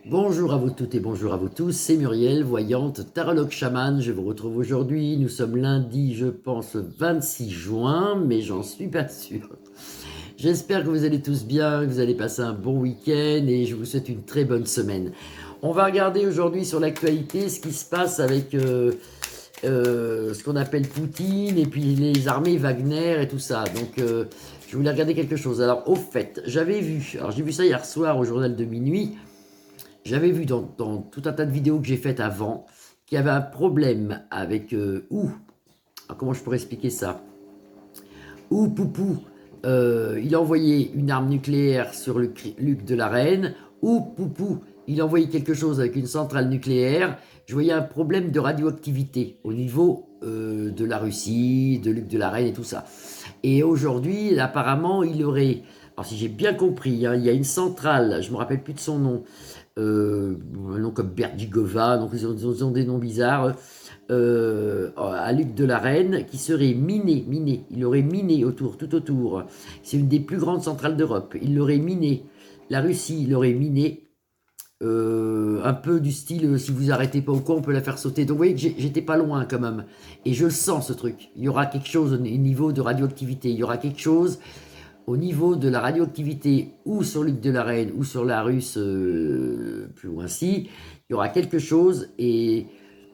Bonjour à vous toutes et bonjour à vous tous, c'est Muriel, voyante, tarologue chamane. Je vous retrouve aujourd'hui. Nous sommes lundi, je pense, 26 juin, mais j'en suis pas sûr. J'espère que vous allez tous bien, que vous allez passer un bon week-end et je vous souhaite une très bonne semaine. On va regarder aujourd'hui sur l'actualité ce qui se passe avec ce qu'on appelle Poutine et puis les armées Wagner et tout ça. Donc, je voulais regarder quelque chose. Alors, au fait, j'ai vu ça hier soir au journal de minuit. J'avais vu dans tout un tas de vidéos que j'ai faites avant qu'il y avait un problème avec comment je pourrais expliquer ça? Ou Poupou, il a envoyé une arme nucléaire sur le Luc de la Reine, ou Poupou, il a envoyé quelque chose avec une centrale nucléaire. Je voyais un problème de radioactivité au niveau de la Russie, de Luc de la Reine et tout ça. Et aujourd'hui, apparemment, il aurait, alors si j'ai bien compris, hein, il y a une centrale, je me rappelle plus de son nom, un nom comme Berdigova, donc ils ont des noms bizarres, à Luc de la Reine, qui serait miné, il aurait miné autour, tout autour. C'est une des plus grandes centrales d'Europe. Il l'aurait miné. La Russie l'aurait miné. Un peu du style, si vous arrêtez pas ou quoi, on peut la faire sauter. Donc vous voyez que j'étais pas loin quand même. Et je le sens ce truc. Il y aura quelque chose au niveau de radioactivité. Il y aura quelque chose au niveau de la radioactivité, ou sur l'île de la Reine, ou sur la Russe, plus loin-ci, il y aura quelque chose, et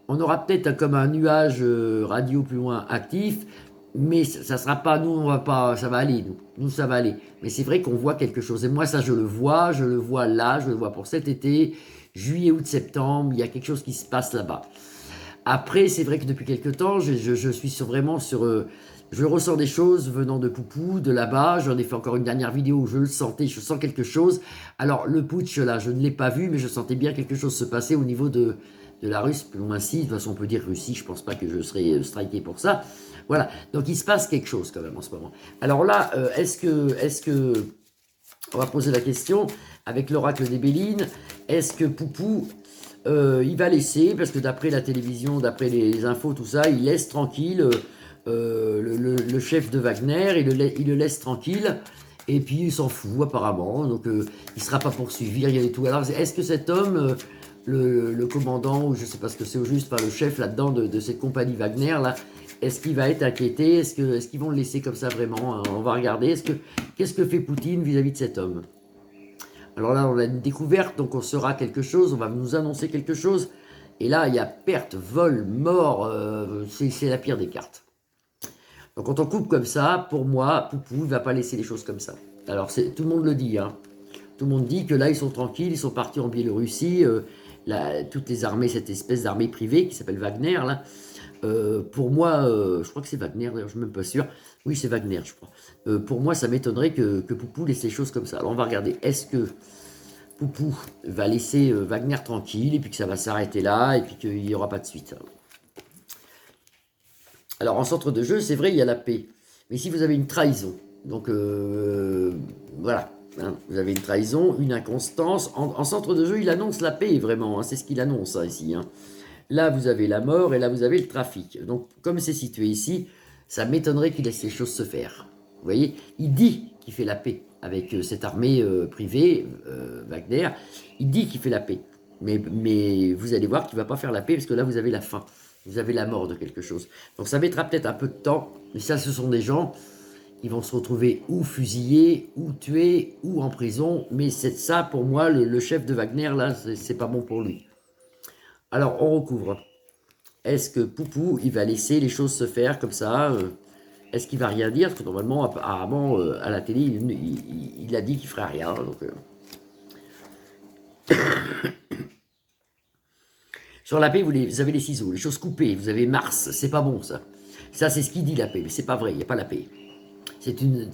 on aura peut-être comme un nuage radio plus loin actif, mais ça sera pas, nous, on va pas, ça va aller, nous, ça va aller. Mais c'est vrai qu'on voit quelque chose, et moi, ça, je le vois là, je le vois pour cet été, juillet, août, septembre, il y a quelque chose qui se passe là-bas. Après, c'est vrai que depuis quelques temps, je suis vraiment sur. Je ressens des choses venant de Poupou, de là-bas. J'en ai fait encore une dernière vidéo où je le sentais, je sens quelque chose. Alors, le putsch, là, je ne l'ai pas vu, mais je sentais bien quelque chose se passer au niveau de la Russe, plus loin si. De toute façon, on peut dire Russie, je pense pas que je serais striké pour ça. Voilà. Donc, il se passe quelque chose quand même en ce moment. Alors là, on va poser la question avec l'oracle des Bélines, est-ce que Poupou il va laisser, parce que d'après la télévision, d'après les infos, tout ça, il laisse tranquille le chef de Wagner, il le laisse tranquille, et puis il s'en fout apparemment, donc il ne sera pas poursuivi, rien du tout. Alors est-ce que cet homme, le commandant, ou je ne sais pas ce que c'est au juste, enfin le chef là-dedans de cette compagnie Wagner, là, est-ce qu'il va être inquiété? Est-ce qu'ils vont le laisser comme ça vraiment? On va regarder. Qu'est-ce que fait Poutine vis-à-vis de cet homme? Alors là, on a une découverte, donc on saura quelque chose, on va nous annoncer quelque chose. Et là, il y a perte, vol, mort, c'est la pire des cartes. Donc quand on coupe comme ça, pour moi, Poupou ne va pas laisser les choses comme ça. Alors tout le monde le dit, hein. Tout le monde dit que là, ils sont tranquilles, ils sont partis en Biélorussie, toutes les armées, cette espèce d'armée privée qui s'appelle Wagner, là. Pour moi, je crois que c'est Wagner, d'ailleurs, je suis même pas sûr. Oui, c'est Wagner, je crois. Pour moi, ça m'étonnerait que Poupou laisse les choses comme ça. Alors on va regarder, est-ce que Poupou va laisser Wagner tranquille, et puis que ça va s'arrêter là, et puis qu'il n'y aura pas de suite. Alors en centre de jeu, c'est vrai, il y a la paix. Mais si vous avez une trahison, donc voilà, hein, vous avez une trahison, une inconstance, en centre de jeu, il annonce la paix, vraiment, hein, c'est ce qu'il annonce hein, ici. Hein. Là, vous avez la mort, et là, vous avez le trafic. Donc, comme c'est situé ici, ça m'étonnerait qu'il laisse les choses se faire. Vous voyez, il dit qu'il fait la paix avec cette armée privée, Wagner. Il dit qu'il fait la paix. Mais vous allez voir qu'il ne va pas faire la paix, parce que là, vous avez la fin. Vous avez la mort de quelque chose. Donc ça mettra peut-être un peu de temps, mais ça, ce sont des gens qui vont se retrouver ou fusillés, ou tués, ou en prison. Mais c'est ça, pour moi, le chef de Wagner, là, c'est pas bon pour lui. Alors, on recouvre. Est-ce que Poupou, il va laisser les choses se faire comme ça Est-ce qu'il va rien dire? Parce que normalement, apparemment, à la télé, il a dit qu'il ferait rien. Donc, sur la paix, vous avez les ciseaux, les choses coupées, vous avez Mars, c'est pas bon ça. Ça, c'est ce qu'il dit la paix, mais c'est pas vrai, il n'y a pas la paix. C'est une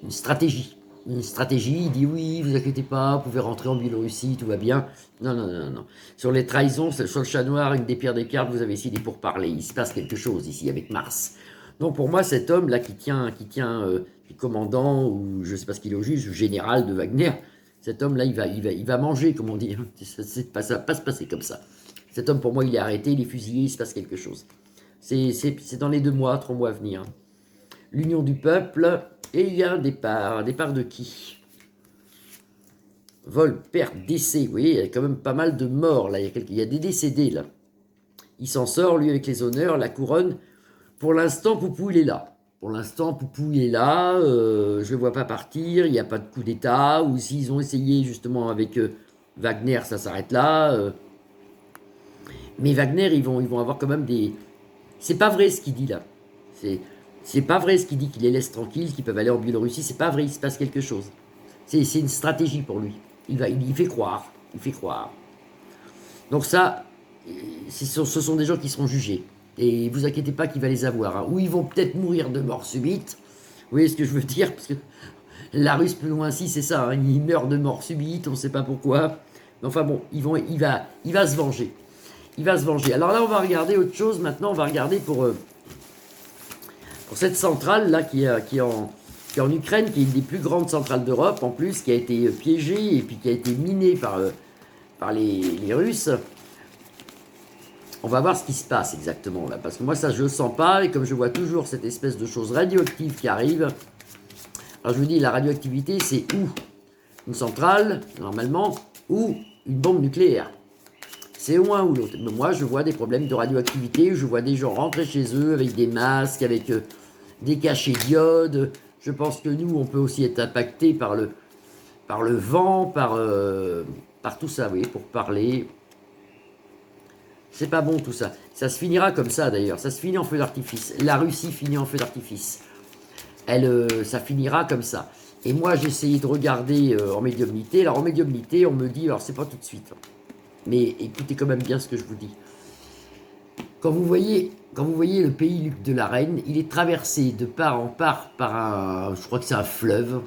stratégie. Une stratégie, il dit oui, vous inquiétez pas, vous pouvez rentrer en Biélorussie, tout va bien. Non, non, non, non. Sur les trahisons, sur le chat noir, une des pires des cartes, vous avez ici des pourparlers. Il se passe quelque chose ici avec Mars. Donc pour moi, cet homme-là qui est commandant, ou je ne sais pas ce qu'il est au juge, général de Wagner, cet homme-là, il va manger, comme on dit. Ça va pas se passer comme ça. Cet homme, pour moi, il est arrêté, il est fusillé, il se passe quelque chose. C'est dans les 2 mois, 3 mois à venir. L'union du peuple, et il y a un départ. Un départ de qui? Vol, perte, décès. Vous voyez, il y a quand même pas mal de morts, là. Il y a des décédés, là. Il s'en sort, lui, avec les honneurs, la couronne. Pour l'instant, Poupou, il est là. Pour l'instant, Poupou, il est là. Je ne le vois pas partir. Il n'y a pas de coup d'État. Ou s'ils ont essayé, justement, avec Wagner, ça s'arrête là. Mais Wagner, ils vont avoir quand même des... C'est pas vrai ce qu'il dit, là. C'est pas vrai ce qu'il dit, qu'il les laisse tranquilles, qu'ils peuvent aller en Biélorussie. C'est pas vrai, il se passe quelque chose. C'est une stratégie pour lui. Il fait croire. Il fait croire. Donc ça, ce sont des gens qui seront jugés. Et vous inquiétez pas qu'il va les avoir. Hein. Ou ils vont peut-être mourir de mort subite. Vous voyez ce que je veux dire? Parce que la Russe, plus loin, si, c'est ça. Hein. Il meurt de mort subite, on ne sait pas pourquoi. Mais enfin bon, il va se venger. Il va se venger. Alors là, on va regarder autre chose. Maintenant, on va regarder pour cette centrale là qui est en Ukraine, qui est une des plus grandes centrales d'Europe, en plus, qui a été piégée et puis qui a été minée par les Russes. On va voir ce qui se passe exactement là, parce que moi ça je le sens pas, et comme je vois toujours cette espèce de chose radioactive qui arrive, alors je vous dis, la radioactivité c'est ou une centrale, normalement, ou une bombe nucléaire. C'est au moins ou l'autre. Mais moi je vois des problèmes de radioactivité, je vois des gens rentrer chez eux avec des masques, avec des cachets d'iode. Je pense que nous on peut aussi être impacté par le vent, par tout ça, vous voyez, pour parler. C'est pas bon tout ça. Ça se finira comme ça d'ailleurs. Ça se finit en feu d'artifice. La Russie finit en feu d'artifice. Ça finira comme ça. Et moi j'ai essayé de regarder en médiumnité. Alors en médiumnité on me dit, alors c'est pas tout de suite. Mais écoutez quand même bien ce que je vous dis. Quand vous voyez le pays Luc de la Reine, il est traversé de part en part par un, je crois que c'est un fleuve.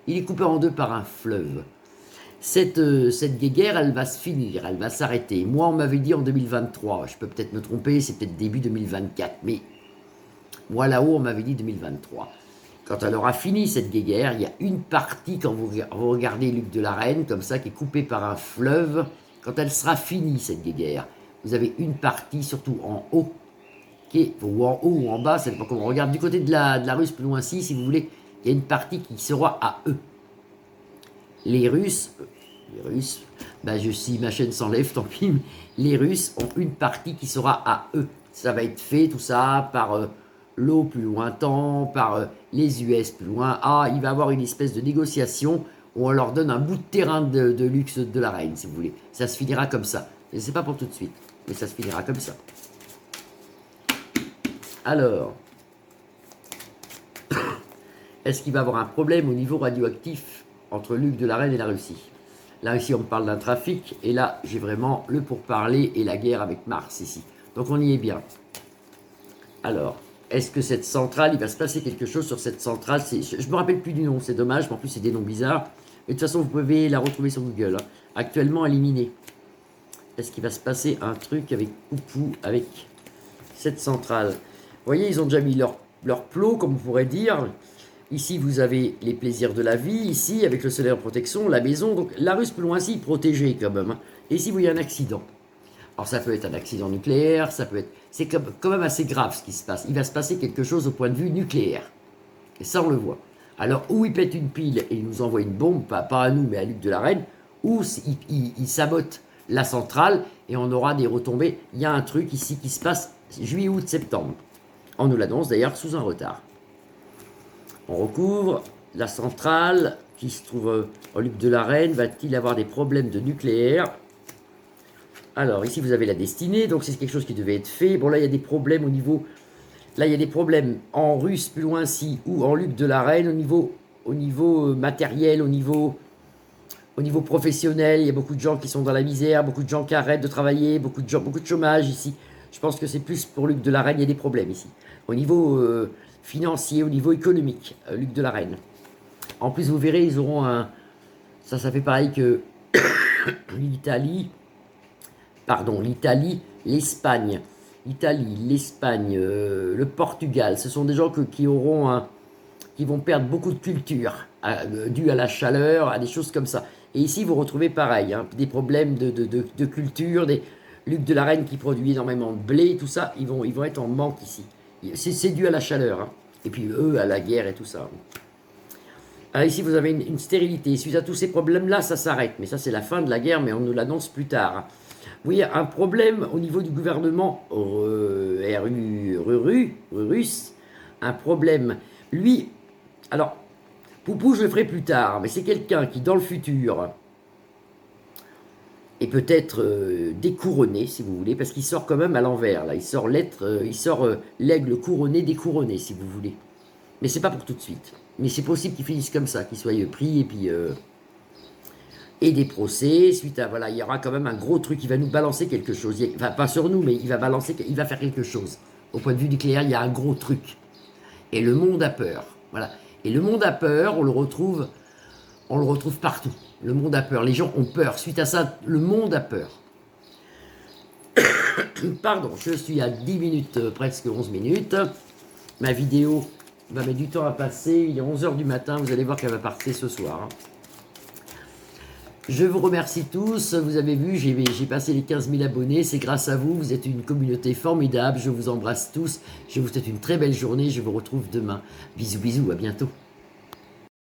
Il est coupé en deux par un fleuve. Cette guéguerre, elle va se finir, elle va s'arrêter. Moi, on m'avait dit en 2023. Je peux peut-être me tromper, c'est peut-être début 2024. Mais moi, là-haut, on m'avait dit 2023. Quand elle aura fini cette guéguerre, il y a une partie, quand vous regardez Luc de la Reine, comme ça, qui est coupée par un fleuve. Quand elle sera finie, cette guéguerre, vous avez une partie, surtout en haut, ou en haut ou en bas, ça dépend comment on regarde. Du côté de la Russe, plus loin ci, si vous voulez, il y a une partie qui sera à eux. Les Russes, si ma chaîne s'enlève, tant pis, les Russes ont une partie qui sera à eux. Ça va être fait, tout ça, par l'eau plus lointain, par les US plus loin. Ah, il va y avoir une espèce de négociation où on leur donne un bout de terrain de luxe de la reine, si vous voulez. Ça se finira comme ça. Et c'est pas pour tout de suite, mais ça se finira comme ça. Alors, est-ce qu'il va y avoir un problème au niveau radioactif entre Luc de la Reine et la Russie? Là, ici, on me parle d'un trafic, et là, j'ai vraiment le pourparler et la guerre avec Mars, ici. Donc, on y est bien. Alors, est-ce que cette centrale, il va se passer quelque chose sur cette centrale? Je ne me rappelle plus du nom, c'est dommage, mais en plus, c'est des noms bizarres. Et de toute façon, vous pouvez la retrouver sur Google. Hein. Actuellement éliminée. Est-ce qu'il va se passer un truc avec Poupou, avec cette centrale? Vous voyez, ils ont déjà mis leur plot, comme on pourrait dire. Ici, vous avez les plaisirs de la vie. Ici, avec le soleil en protection, la maison. Donc, la Russe, plus loin, ici, protégée quand même. Hein. Et ici, vous voyez un accident. Alors, ça peut être un accident nucléaire, ça peut être... C'est quand même assez grave ce qui se passe. Il va se passer quelque chose au point de vue nucléaire. Et ça, on le voit. Alors, ou il pète une pile et il nous envoie une bombe, pas à nous, mais à Luc de la Reine, ou il sabote la centrale et on aura des retombées. Il y a un truc ici qui se passe juillet, août, septembre. On nous l'annonce d'ailleurs sous un retard. On recouvre la centrale qui se trouve en Luc de la Reine. Va-t-il avoir des problèmes de nucléaire? Alors, ici, vous avez la destinée. Donc, c'est quelque chose qui devait être fait. Bon, là, il y a des problèmes au niveau... Là, il y a des problèmes en russe, plus loin ci, ou en Luc de la Reine, au niveau matériel, au niveau professionnel. Il y a beaucoup de gens qui sont dans la misère, beaucoup de gens qui arrêtent de travailler, beaucoup de chômage ici. Je pense que c'est plus pour Luc de la Reine, il y a des problèmes ici. Au niveau financier, au niveau économique, Luc de la Reine. En plus, vous verrez, ils auront un... Ça fait pareil que l'Italie, l'Espagne. L'Italie, l'Espagne, le Portugal, ce sont des gens qui vont perdre beaucoup de culture, dû à la chaleur, à des choses comme ça. Et ici, vous retrouvez pareil, hein, des problèmes de culture, Luc de la Reine qui produit énormément de blé, tout ça, ils vont être en manque ici. C'est dû à la chaleur, hein. Et puis eux, à la guerre et tout ça. Ah, ici, vous avez une stérilité. Suite à tous ces problèmes-là, ça s'arrête. Mais ça, c'est la fin de la guerre, mais on nous l'annonce plus tard. Oui, un problème au niveau du gouvernement russe, un problème. Lui, alors, Poupou, je le ferai plus tard, mais c'est quelqu'un qui, dans le futur, est peut-être découronné, si vous voulez, parce qu'il sort quand même à l'envers, là. Il sort l'aigle couronné, découronné, si vous voulez. Mais c'est pas pour tout de suite. Mais c'est possible qu'il finisse comme ça, qu'il soit pris, et puis... et des procès, suite à... Voilà, il y aura quand même un gros truc, il va nous balancer quelque chose. Enfin, pas sur nous, mais il va faire quelque chose. Au point de vue nucléaire, il y a un gros truc. Et le monde a peur. Voilà. Et le monde a peur, on le retrouve partout. Le monde a peur, les gens ont peur. Suite à ça, le monde a peur. Pardon, je suis à 10 minutes, presque 11 minutes. Ma vidéo va mettre du temps à passer. Il est 11 h du matin, vous allez voir qu'elle va partir ce soir. Je vous remercie tous. Vous avez vu, j'ai passé les 15 000 abonnés. C'est grâce à vous. Vous êtes une communauté formidable. Je vous embrasse tous. Je vous souhaite une très belle journée. Je vous retrouve demain. Bisous, bisous. À bientôt.